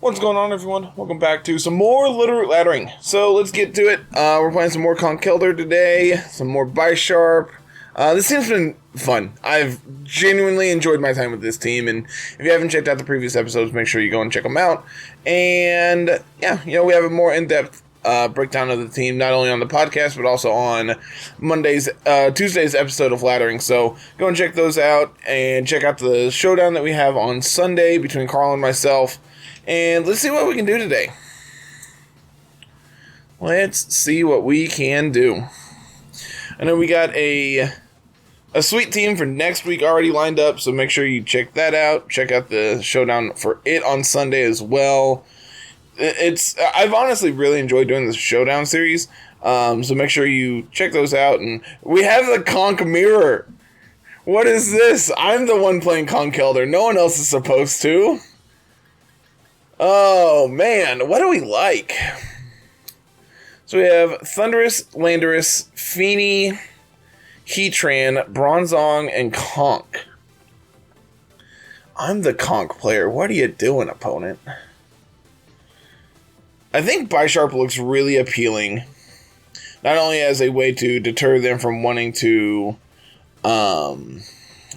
What's going on, everyone? Welcome back to some more Littleroot laddering. So let's get to it. We're playing some more Conkeldurr today, some more Bisharp. This team's been fun. I've genuinely enjoyed my time with this team, and if you haven't checked out the previous episodes, make sure you go and check them out. And yeah, we have a more in-depth breakdown of the team, not only on the podcast, but also on Tuesday's episode of Laddering. So go and check those out, and check out the showdown that we have on Sunday between Carl and myself. And let's see what we can do today. Let's see what we can do. I know we got a sweet team for next week already lined up, so make sure you check that out. Check out the showdown for it on Sunday as well. I've honestly really enjoyed doing this showdown series, so make sure you check those out. And we have the Conk mirror. What is this? I'm the one playing Conkeldurr. No one else is supposed to. Oh, man, what do we like? So we have Thundurus, Landorus, Feeny, Heatran, Bronzong, and Conk. I'm the Conk player. What are you doing, opponent? I think Bisharp looks really appealing, not only as a way to deter them from wanting to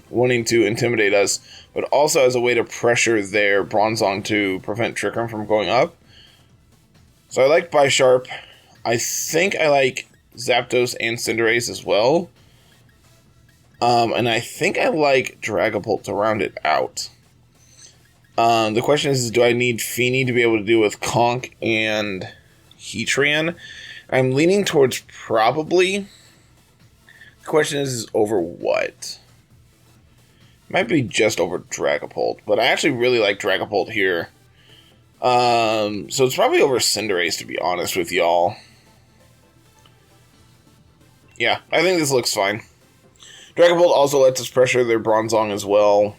intimidate us, but also as a way to pressure their Bronzong to prevent Trick-Room from going up. So I like Bisharp. I think I like Zapdos and Cinderace as well. And I think I like Dragapult to round it out. The question is, do I need Feeny to be able to deal with Conk and Heatran? I'm leaning towards probably. The question is over what? Might be just over Dragapult, but I actually really like Dragapult here. So it's probably over Cinderace, to be honest with y'all. Yeah, I think this looks fine. Dragapult also lets us pressure their Bronzong as well.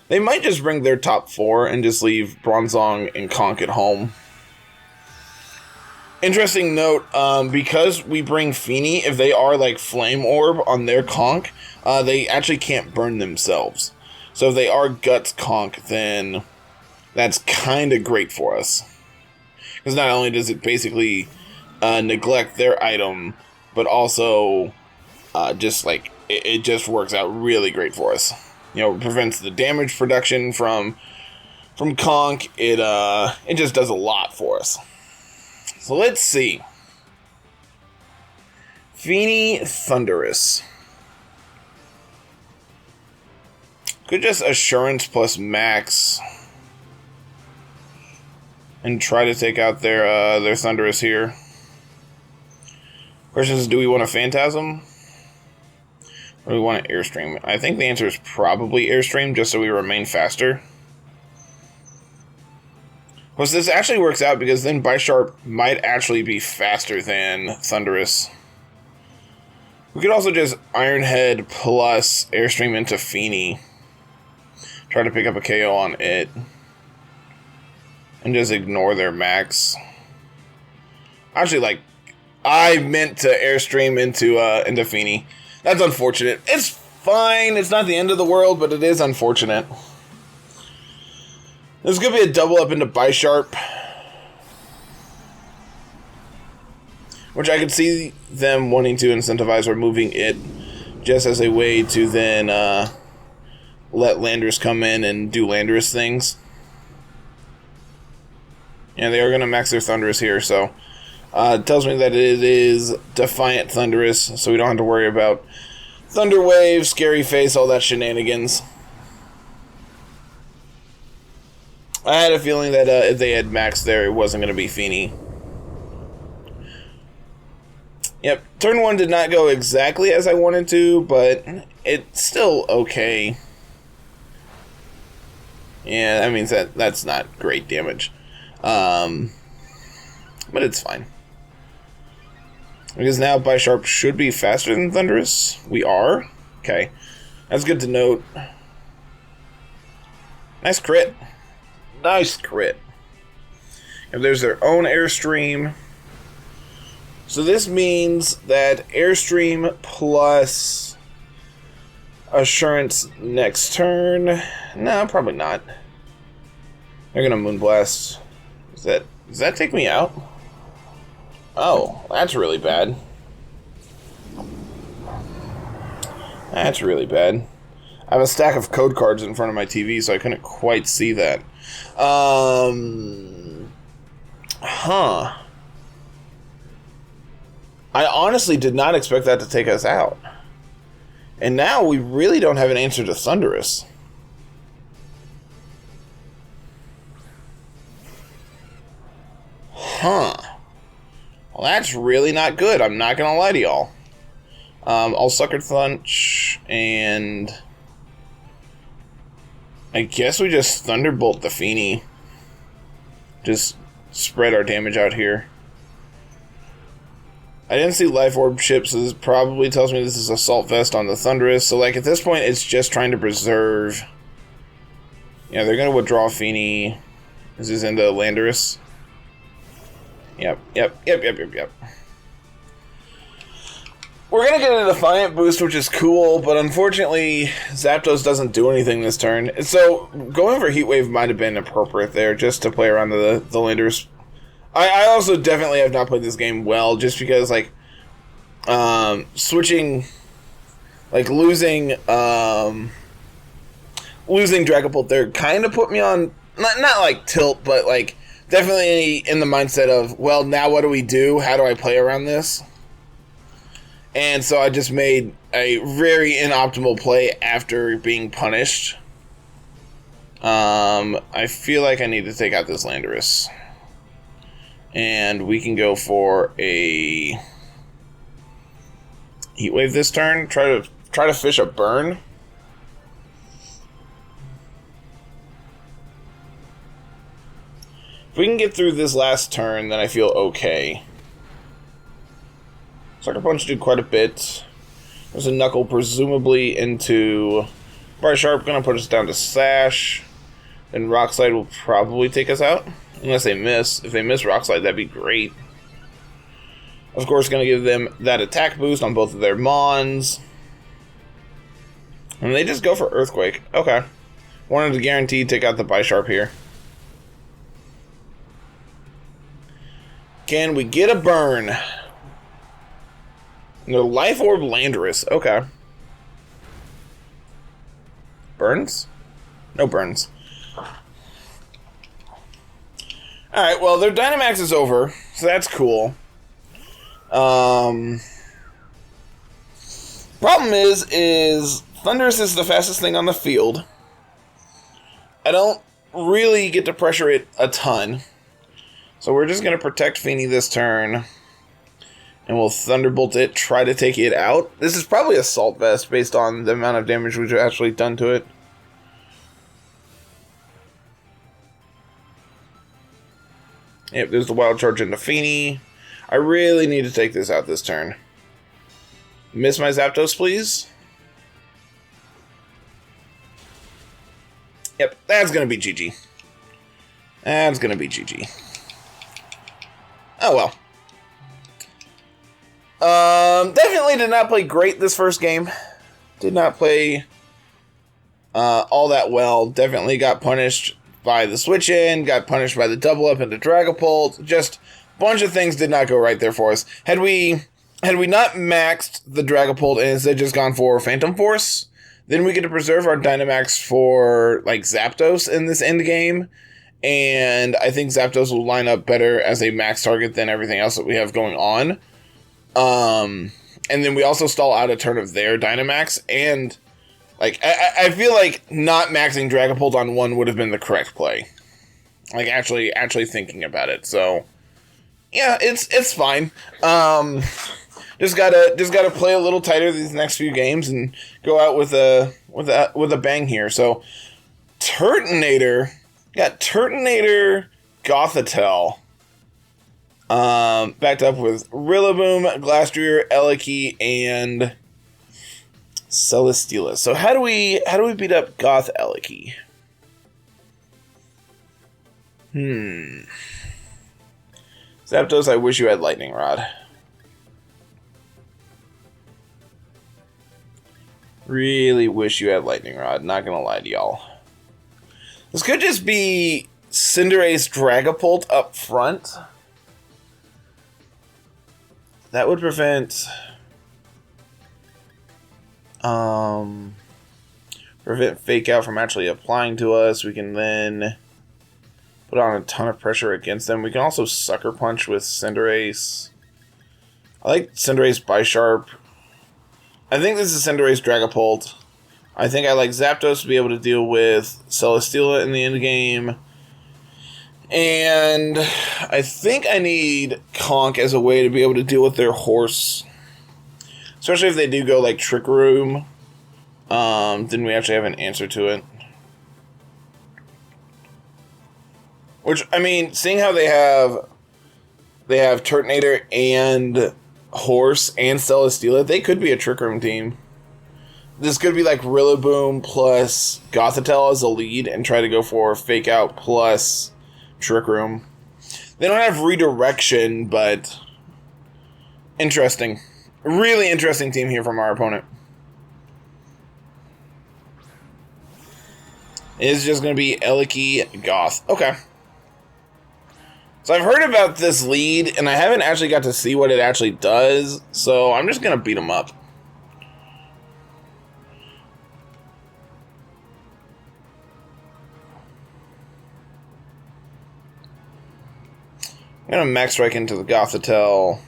They might just bring their top four and just leave Bronzong and Conk at home. Interesting note, because we bring Feeny, if they are like Flame Orb on their Conk, they actually can't burn themselves. So if they are Guts Conk, then that's kind of great for us. Because not only does it basically neglect their item, but also just like it just works out really great for us. It prevents the damage production from Conk. It just does a lot for us. So let's see. Feeny Thundurus. Could just Assurance plus Max and try to take out their Thundurus here. Question is, do we want a Phantasm? Or do we want an Airstream? I think the answer is probably Airstream, just so we remain faster. Of course, this actually works out because then Bisharp might actually be faster than Thundurus. We could also just Iron Head plus Airstream into Feeny. Try to pick up a KO on it. And just ignore their max. Actually, I meant to Airstream into Feeny. That's unfortunate. It's fine. It's not the end of the world, but it is unfortunate. There's going to be a double up into Bisharp, which I could see them wanting to incentivize removing it just as a way to then let Landorus come in and do Landorus things. And they are going to max their Thundurus here, so it tells me that it is Defiant Thundurus, so we don't have to worry about Thunder Wave, Scary Face, all that shenanigans. I had a feeling that if they had Max there, it wasn't going to be Feeny. Yep, turn 1 did not go exactly as I wanted to, but it's still okay. Yeah, that means that's not great damage. But it's fine. Because now Bisharp should be faster than Thundurus. We are. Okay. That's good to note. Nice crit. Nice crit. If there's their own Airstream. So this means that Airstream plus Assurance next turn. No, probably not. They're gonna Moonblast. Does that take me out? Oh, that's really bad. That's really bad. I have a stack of code cards in front of my TV, so I couldn't quite see that. Huh. I honestly did not expect that to take us out. And now we really don't have an answer to Thunderous. Huh. Well, that's really not good. I'm not gonna lie to y'all. I'll Sucker Punch, and I guess we just Thunderbolt the Feeny. Just spread our damage out here. I didn't see Life Orb ship, so this probably tells me this is Assault Vest on the Thunderous. So, like, at this point, it's just trying to preserve. Yeah, they're going to withdraw Feeny. This is into Landorus. Yep. We're going to get a Defiant boost, which is cool, but unfortunately, Zapdos doesn't do anything this turn. So, going for Heat Wave might have been appropriate there, just to play around the Landorus. I also definitely have not played this game well, just because, like, switching, like, losing Dragapult there kind of put me on, not like tilt, but, like, definitely in the mindset of, well, now what do we do? How do I play around this? And so I just made a very inoptimal play after being punished. I feel like I need to take out this Landorus. And we can go for a Heat Wave this turn. Try to fish a burn. If we can get through this last turn, then I feel okay. Sucker Punch did quite a bit. There's a Knuckle presumably into Bright Sharp, gonna put us down to Sash. Then Rock Slide will probably take us out. Unless they miss. If they miss Rock Slide, that'd be great. Of course, going to give them that attack boost on both of their Mons. And they just go for Earthquake. Okay. Wanted to guarantee take out the Bisharp here. Can we get a burn? No Life Orb Landorus. Okay. Burns? No burns. Alright, well, their Dynamax is over, so that's cool. Problem is Thunderous is the fastest thing on the field. I don't really get to pressure it a ton. So we're just going to protect Feeny this turn. And we'll Thunderbolt it, try to take it out. This is probably Assault Vest based on the amount of damage we've actually done to it. Yep, there's the Wild Charge into Feeny. I really need to take this out this turn. Miss my Zapdos, please. Yep, that's going to be GG. That's going to be GG. Oh, well. Definitely did not play great this first game. Did not play all that well. Definitely got punished by the switch in, got punished by the double up into Dragapult. Just a bunch of things did not go right there for us. Had we not maxed the Dragapult and instead just gone for Phantom Force, then we get to preserve our Dynamax for like Zapdos in this end game. And I think Zapdos will line up better as a max target than everything else that we have going on. And then we also stall out a turn of their Dynamax, and like I feel like not maxing Dragapult on one would have been the correct play. Like actually thinking about it. So yeah, it's fine. Just gotta play a little tighter these next few games and go out with a bang here. So Turtonator, got Turtonator, Gothitelle. Backed up with Rillaboom, Glastrier, Eliki, and Celesteela. So how do we beat up Goth Eliki? Zapdos, I wish you had Lightning Rod. Really wish you had Lightning Rod, not gonna lie to y'all. This could just be Cinderace Dragapult up front. That would prevent Fake Out from actually applying to us. We can then put on a ton of pressure against them. We can also Sucker Punch with Cinderace. I like Cinderace Bisharp. I think this is Cinderace Dragapult. I think I like Zapdos to be able to deal with Celesteela in the end game. And I think I need Conk as a way to be able to deal with their horse. Especially if they do go like Trick Room. Then we actually have an answer to it. Which, I mean, seeing how they have Turtonator and Horse and Celesteela, they could be a Trick Room team. This could be like Rillaboom plus Gothitelle as a lead and try to go for Fake Out plus Trick Room. They don't have Redirection, but interesting. Really interesting team here from our opponent. It's just going to be Eliki Goth. Okay. So I've heard about this lead, and I haven't actually got to see what it actually does, so I'm just going to beat him up. I'm going to Max Strike into the Gothitelle.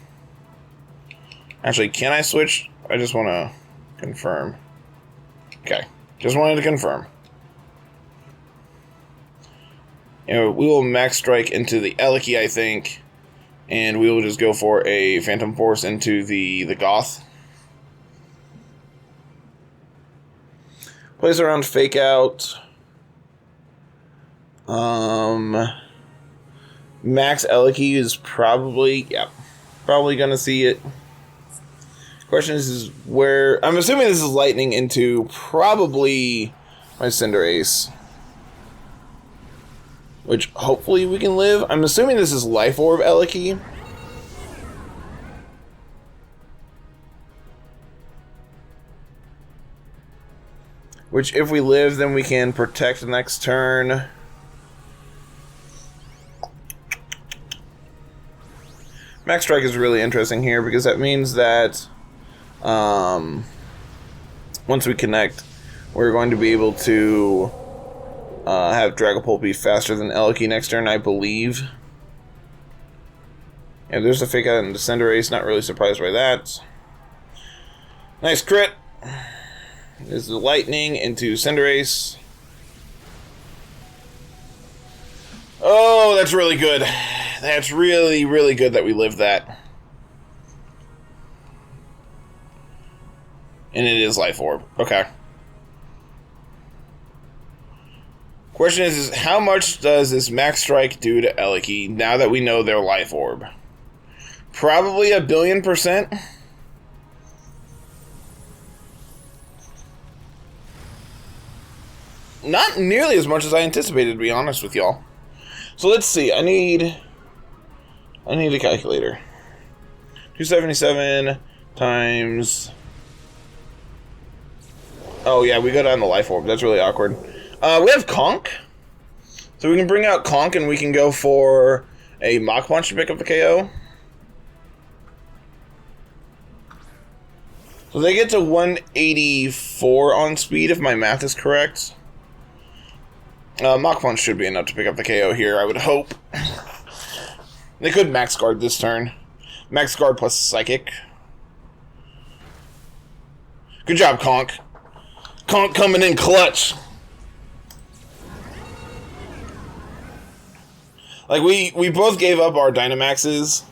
Actually, can I switch? I just want to confirm. Okay. Just wanted to confirm. We will Max Strike into the Eliki, I think. And we will just go for a Phantom Force into the Goth. Plays around Fake Out. Max Eliki is probably gonna see it. Question is where... I'm assuming this is Lightning into probably my Cinderace. Which hopefully we can live. I'm assuming this is Life Orb Eliki. Which if we live, then we can protect the next turn. Max Strike is really interesting here because that means that once we connect, we're going to be able to have Dragapult be faster than Eliki next turn, I believe. Yeah, there's a Fake Out into Cinderace. Not really surprised by that. Nice crit. There's the Lightning into Cinderace. Oh, that's really good. That's really, really good that we lived that. And it is Life Orb. Okay. Question is how much does this Max Strike do to Eliki now that we know their Life Orb? Probably 1,000,000,000%. Not nearly as much as I anticipated, to be honest with y'all. So let's see. I need a calculator. 277 times... Oh yeah, we go down the Life Orb. That's really awkward. We have Conk. So we can bring out Conk and we can go for a Mach Punch to pick up the KO. So they get to 184 on speed if my math is correct. Mach Punch should be enough to pick up the KO here, I would hope. They could Max Guard this turn. Max Guard plus Psychic. Good job, Conk. Conk coming in clutch. Like, we both gave up our Dynamaxes.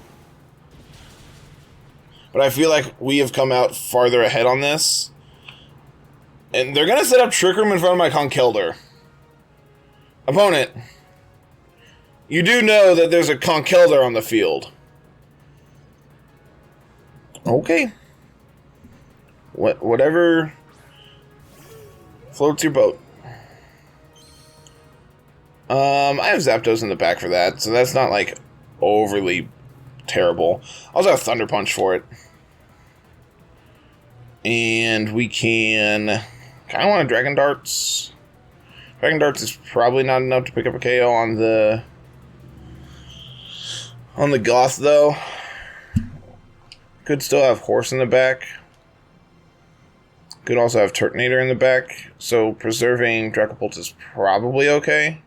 But I feel like we have come out farther ahead on this. And they're going to set up Trick Room in front of my Conkeldurr. Opponent, you do know that there's a Conkeldurr on the field. Okay. Whatever floats your boat. I have Zapdos in the back for that, so that's not, like, overly terrible. I also have Thunder Punch for it. And we can... kind of want a Dragon Darts. Dragon Darts is probably not enough to pick up a KO on the Goth, though. Could still have Horse in the back. Could also have Turtonator in the back. So preserving Dracopult is probably okay.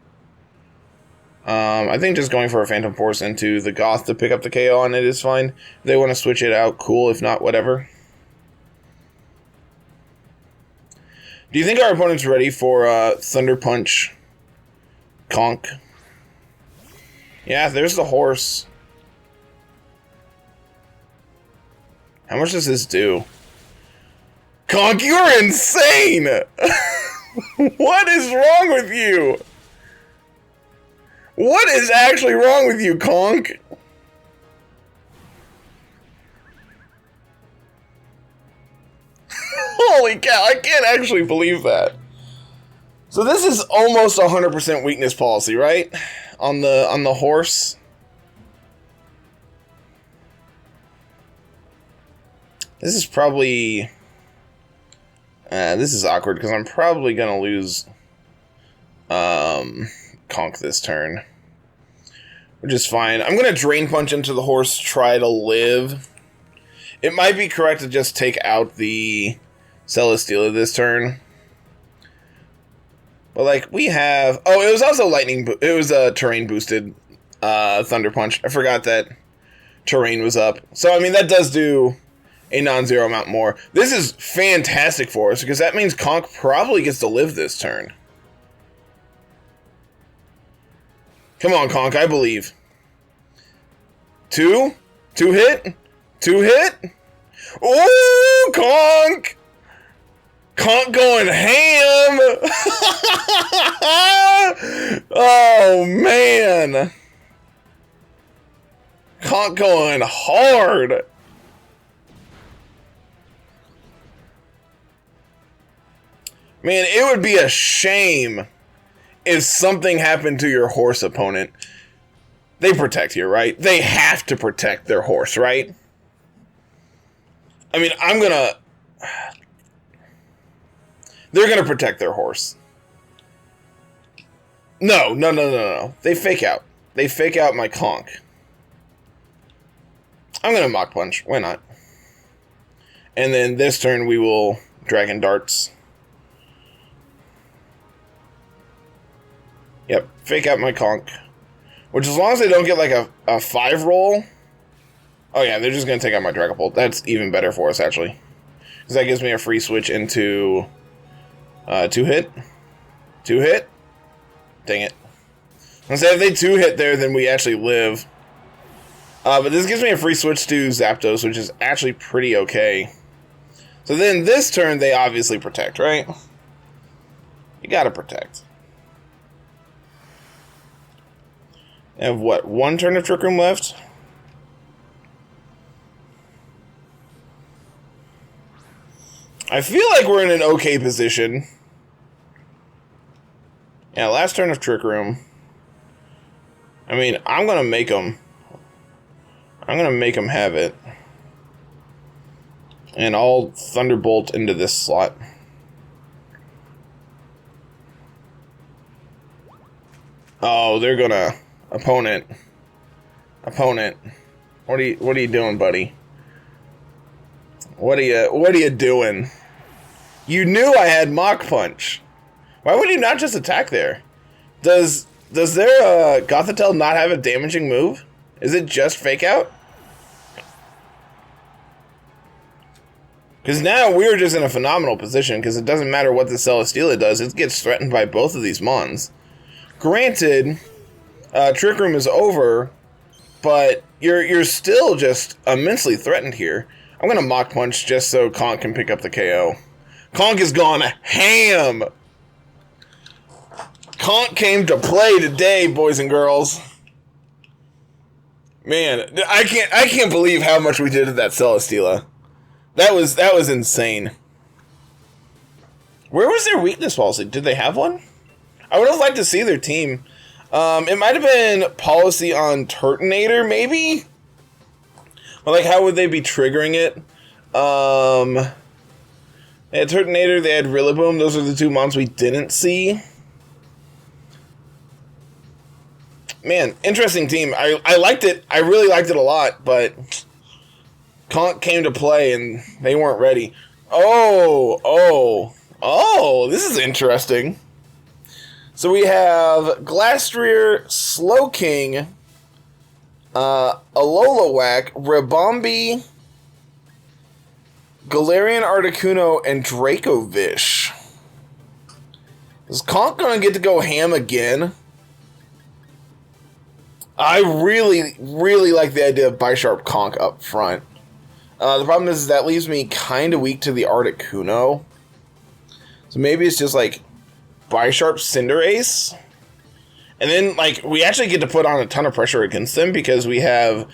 I think just going for a Phantom Force into the Goth to pick up the KO on it is fine. If they want to switch it out, cool. If not, whatever. Do you think our opponent's ready for Thunder Punch Conk? Yeah, there's the Horse. How much does this do? Conk, you're insane! What is wrong with you? What is actually wrong with you, Conk? Holy cow, I can't actually believe that. So this is almost 100% weakness policy, right? On the Horse. This is probably... this is awkward, because I'm probably going to lose Conk this turn. Which is fine. I'm going to Drain Punch into the Horse, try to live. It might be correct to just take out the Celesteela this turn. But, like, we have... Oh, it was also Lightning... It was a Terrain boosted Thunder Punch. I forgot that Terrain was up. So, I mean, that does do a non-zero amount more. This is fantastic for us, because that means Conk probably gets to live this turn. Come on, Conk, I believe. 2 hit? 2 hit? Ooh, Conk! Conk going ham! Oh, man. Conk going hard. Man, it would be a shame if something happened to your Horse opponent. They protect here, right? They have to protect their Horse, right? I mean, they're gonna protect their Horse. No. They fake out. They fake out my Conk. I'm gonna Mach Punch. Why not? And then this turn we will Dragon Darts. Yep, fake out my Conk. Which, as long as they don't get like a 5 roll. Oh yeah, they're just gonna take out my Dragapult. That's even better for us, actually. Because that gives me a free switch into 2 hit. 2 hit? Dang it. Let's say if they 2 hit there, then we actually live. But this gives me a free switch to Zapdos, which is actually pretty okay. So then this turn, they obviously protect, right? You gotta protect. I have, what, 1 turn of Trick Room left? I feel like we're in an okay position. Yeah, last turn of Trick Room. I mean, I'm gonna make them have it. And I'll Thunderbolt into this slot. Oh, they're gonna... Opponent. What are you doing, buddy? What are you doing? You knew I had Mach Punch. Why would you not just attack there? Does their Gothitelle not have a damaging move? Is it just Fake Out? Because now we're just in a phenomenal position, because it doesn't matter what the Celesteela does, it gets threatened by both of these Mons. Granted, Trick Room is over, but you're still just immensely threatened here. I'm going to Mach Punch just so Conk can pick up the KO. Conk has gone ham! Conk came to play today, boys and girls. Man, I can't believe how much we did to that Celesteela. That was insane. Where was their weakness policy? Did they have one? I would have liked to see their team. It might have been policy on Turtonator, maybe? Or like, how would they be triggering it? They had Turtonator, they had Rillaboom. Those are the 2 mons we didn't see. Man, interesting team. I liked it. I really liked it a lot, but Conk came to play and they weren't ready. Oh, this is interesting. So we have Glastrier, Slowking, Alolawak, Rabombi, Galarian Articuno, and Dracovish. Is Conk gonna get to go ham again? I really, really like the idea of Bisharp Conk up front. The problem is that leaves me kind of weak to the Articuno. So maybe it's just like Bisharp Cinderace. And then, like, we actually get to put on a ton of pressure against them because we have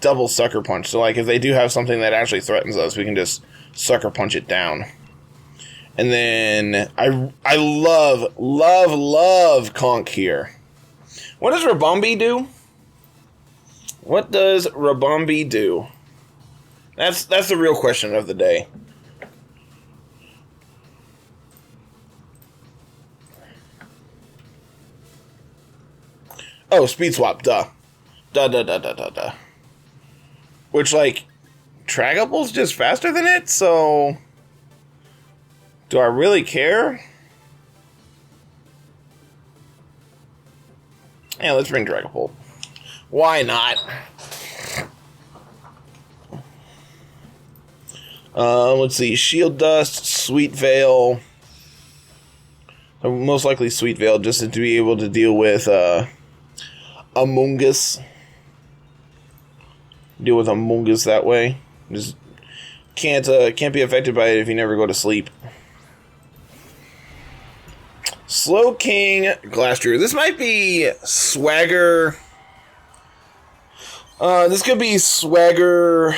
double Sucker Punch. So, like, if they do have something that actually threatens us, we can just Sucker Punch it down. And then I love Conk here. What does Rabombi do? What does Rabombi do? That's the real question of the day. Oh, Speed Swap, duh. Duh. Which, like, Tragapult's just faster than it, so... Do I really care? Yeah, let's bring Dragapult. Why not? Let's see. Shield Dust, Sweet Veil. Most likely Sweet Veil, just to be able to deal with Amoonguss. Deal with Amoonguss that way. Just can't be affected by it if you never go to sleep. Slowking, Glastrier. This might be Swagger. This could be Swagger.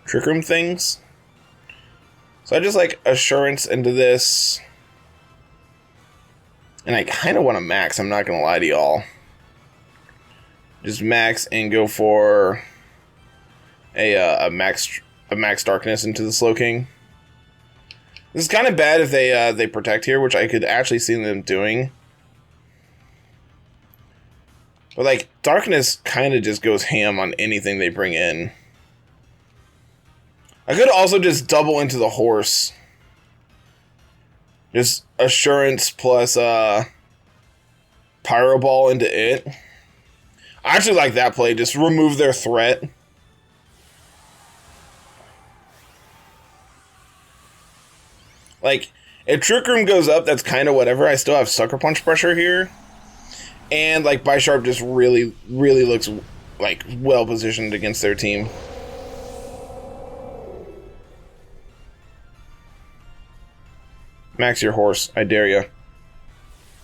Trick Room things. So I just like Assurance into this. And I kind of want to max, I'm not going to lie to y'all. Just max and go for a max Darkness into the Slowking. This is kind of bad if they protect here, which I could actually see them doing. But, like, Darkness kind of just goes ham on anything they bring in. I could also just double into the horse. Just Assurance plus Pyro Ball into it. I actually like that play. Just remove their threat. Like, if Trick Room goes up, that's kind of whatever. I still have Sucker Punch pressure here. And, like, Bisharp just really, really looks, like, well-positioned against their team. Max your horse. I dare you.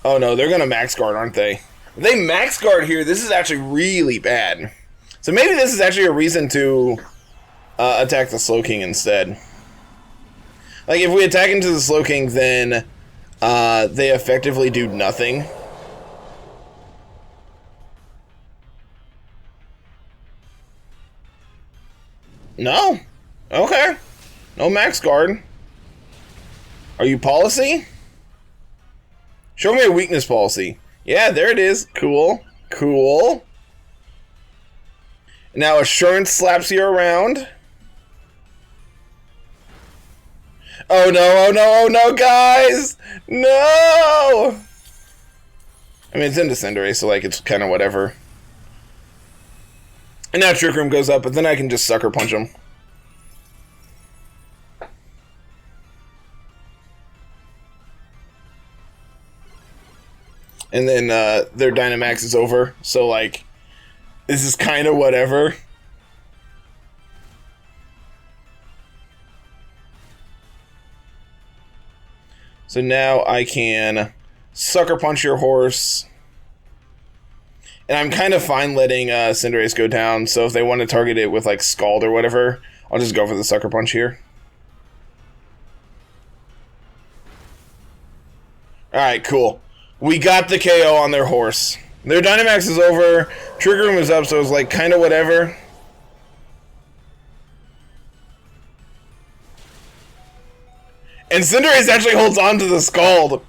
Oh, no, they're going to Max Guard, aren't they? If they Max Guard here, this is actually really bad. So maybe this is actually a reason to attack the Slowking instead. Like, if we attack into the Slowking, then they effectively do nothing. No? Okay. No Max Guard. Are you Policy? Show me a weakness policy. Yeah, there it is. Cool. Cool. Now Assurance slaps you around. Oh no, oh no, oh no, guys! No! I mean, it's into Cinderace, so, like, it's kind of whatever. And now Trick Room goes up, but then I can just Sucker Punch him. And then their Dynamax is over, so, like, this is kind of whatever. So now I can Sucker Punch your horse. And I'm kind of fine letting Cinderace go down, so if they want to target it with, like, Scald or whatever, I'll just go for the Sucker Punch here. Alright, cool. We got the KO on their horse. Their Dynamax is over. Trick Room is up, so it's, like, kind of whatever. And Cinderace actually holds on to the Scald.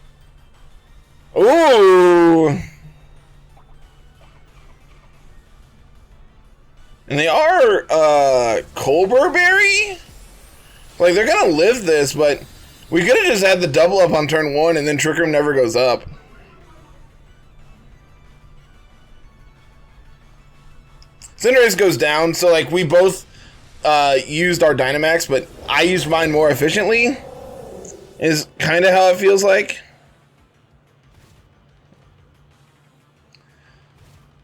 Ooh! And they are, Conkeldurr berry? Like, they're gonna live this, but we could have just had the double up on turn 1 and then Trick Room never goes up. Cinderace goes down, so, like, we both, used our Dynamax, but I used mine more efficiently. Is kind of how it feels like.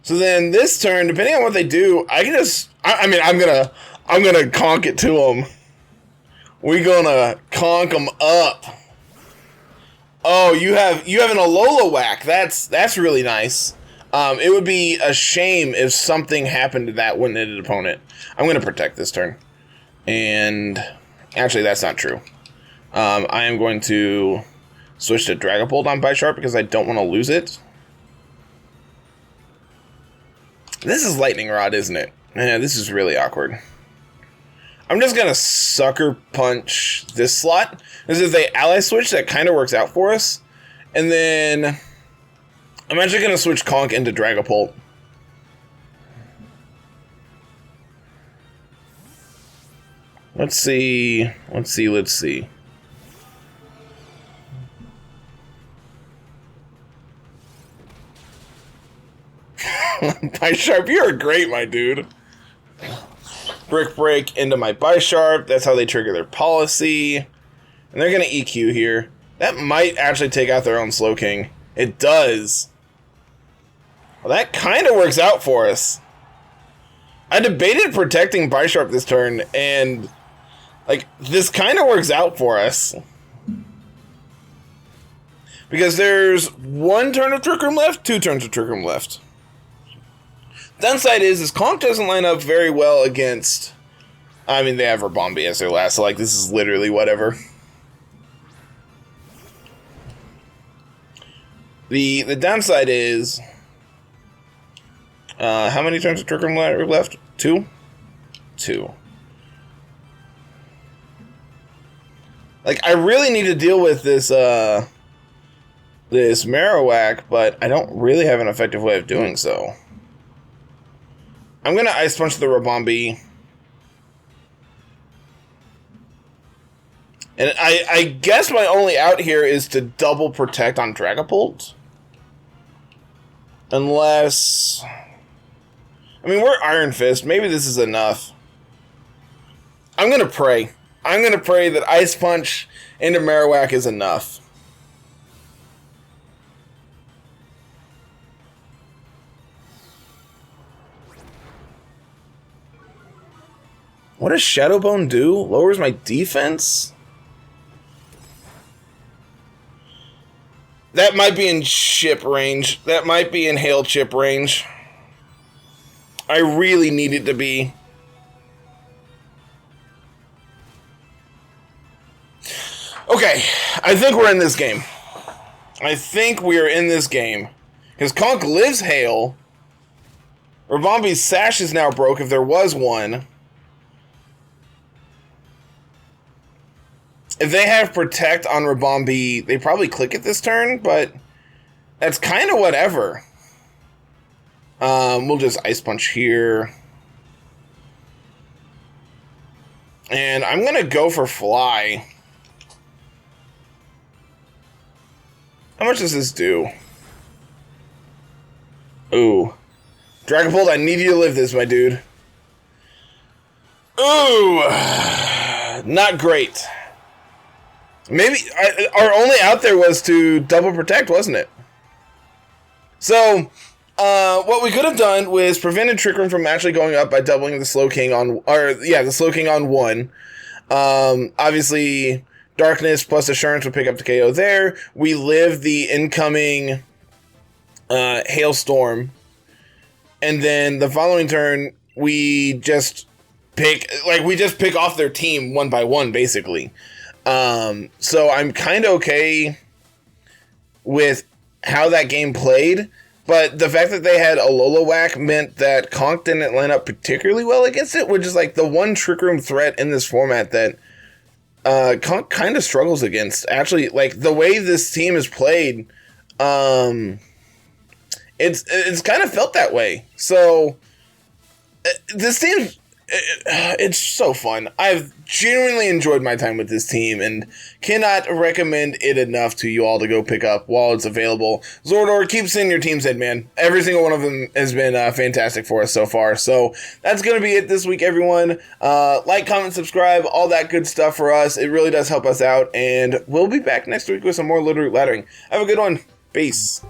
So then this turn, depending on what they do, I can just, I mean, I'm gonna conk it to them. We gonna conk them up. Oh, you have an Alola whack. That's really nice. It would be a shame if something happened to that one-handed opponent. I'm gonna protect this turn, and actually, that's not true. I am going to switch to Dragapult on Bisharp because I don't want to lose it. This is Lightning Rod, isn't it? Man, this is really awkward. I'm just going to Sucker Punch this slot. Because if they Ally Switch, that kind of works out for us. And then I'm actually going to switch Conk into Dragapult. Let's see. Bisharp, you're great, my dude. Brick Break into my Bisharp. That's how they trigger their policy. And they're going to EQ here. That might actually take out their own Slowking. It does. Well, that kind of works out for us. I debated protecting Bisharp this turn, and like this kind of works out for us. Because there's 1 turn of Trick Room left, 2 turns of Trick Room left. Downside is Conk doesn't line up very well against... I mean, they have Rabombi as their last, so, like, this is literally whatever. The downside is... how many turns of Trick Room left? 2? 2. Like, I really need to deal with this, this Marowak, but I don't really have an effective way of doing so. I'm going to Ice Punch the Rabombi. And I guess my only out here is to double protect on Dragapult. Unless... I mean, we're Iron Fist. Maybe this is enough. I'm going to pray. I'm going to pray that Ice Punch into Marowak is enough. What does Shadow Bone do? Lowers my defense? That might be in chip range. That might be in hail chip range. I really need it to be. Okay, I think we're in this game. I think we are in this game. Because Conk lives hail. Rabombi's sash is now broke if there was one. If they have Protect on Rabombi, they probably click it this turn, but that's kind of whatever. We'll just Ice Punch here. And I'm going to go for Fly. How much does this do? Ooh. Dragapult, I need you to live this, my dude. Ooh. Not great. Maybe our only out there was to double protect, wasn't it? So, what we could have done was prevented Trick Room from actually going up by doubling the Slowking on, the Slowking on 1. Obviously, Darkness plus Assurance would pick up the KO there. We live the incoming Hailstorm, and then the following turn we just pick off their team one by one, basically. So I'm kind of okay with how that game played, but the fact that they had Alola Whack meant that Conk didn't line up particularly well against it, which is like the one Trick Room threat in this format that Conk kind of struggles against. Actually, like the way this team is played, It's kind of felt that way. So this team, it's so fun. I've genuinely enjoyed my time with this team and cannot recommend it enough to you all to go pick up while it's available. Zordor, keep sending your teams in, man. Every single one of them has been fantastic for us so far. So that's going to be it this week, everyone. Like, comment, subscribe, all that good stuff for us. It really does help us out. And we'll be back next week with some more Littleroot laddering. Have a good one. Peace.